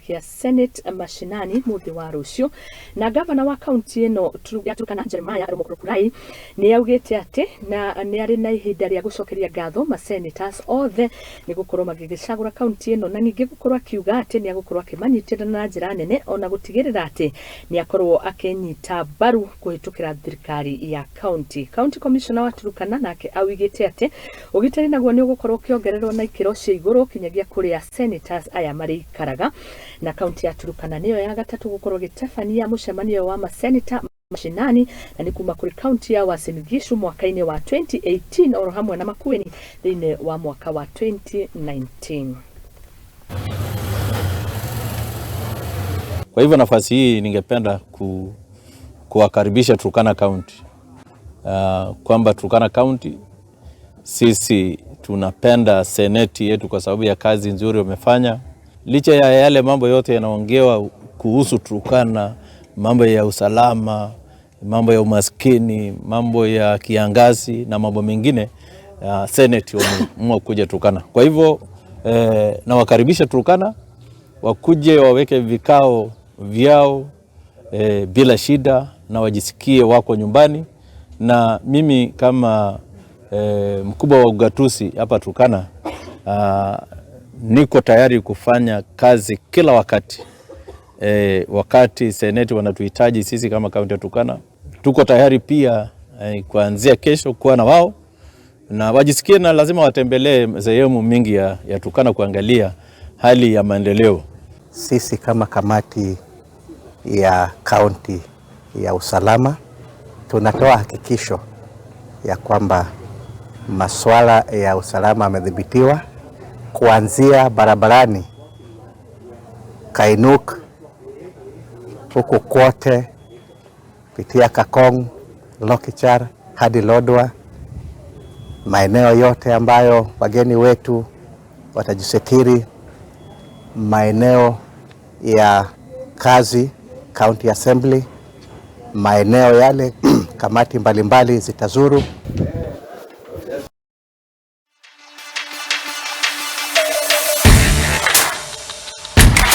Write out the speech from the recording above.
kia Senate Mashinani muthi wa ruciu na gavana wa Kaunti-Ini ya Turkana Lomorukai niogite ati na ni ari na ihinda ria gucokeria ngatho masenetors othe ni gukorwo magigicagura Kaunti-Ini na ningi gukorwo akiuga ati ni agukorwo akimanyitira na njira nene ona gutigirira ati ni akorwo akinyita mbaru kuhitukira thirikari ya county commissioner wa Turkana nake augite ati ugitiri naguo ni ugukorwo kiongererwo na ikiro cia iguru kinyagia kuria senators aya magiikaraga na county ya Turkana niyo ya gatatu gukorwo gitefania mucemanio wa maseneta Mashinani na ni kuma kuri county ya Uasin Gishu mwaka-ini wa 2018 oro hamwe na mwaka-ini thini wa mwaka wa 2019. Kwa hivyo nafasi hii ningependa kuwakaribisha Turkana County. Kwamba Turkana County sisi tunapenda seneti yetu kwa sababu ya kazi nzuri wamefanya. Licha ya yale mambo yote yanaongewa kuhusu Turkana, mambo ya usalama, mambo ya umaskini, mambo ya kiangazi na mambo mengine, seneti wameamua kuja Turkana. Kwa hivyo na wakaribisha Turkana wakuje waweke vikao vyao bila shida na wajisikie wako nyumbani. Na mimi kama mkubwa wa ugatuzi hapa Turkana niko tayari kufanya kazi kila wakati. Wakati seneti wanatuhitaji sisi kama kaunti ya Turkana, tuko tayari pia kuanzia kesho kuwa na wao na wajisikie, na lazima watembelee sehemu mingi ya Turkana kuangalia hali ya maendeleo. Sisi kama kamati ya kaunti ya usalama tunatoa hakikisho ya kwamba masuala ya usalama yamedhibitiwa kuanzia barabarani Kainuk huku kote pitia Kakong, Lokichar hadi Lodwa, maeneo yote ambayo wageni wetu watajisitiri, maeneo ya kazi county assembly, maeneo yale kamati mbalimbali zitazuru.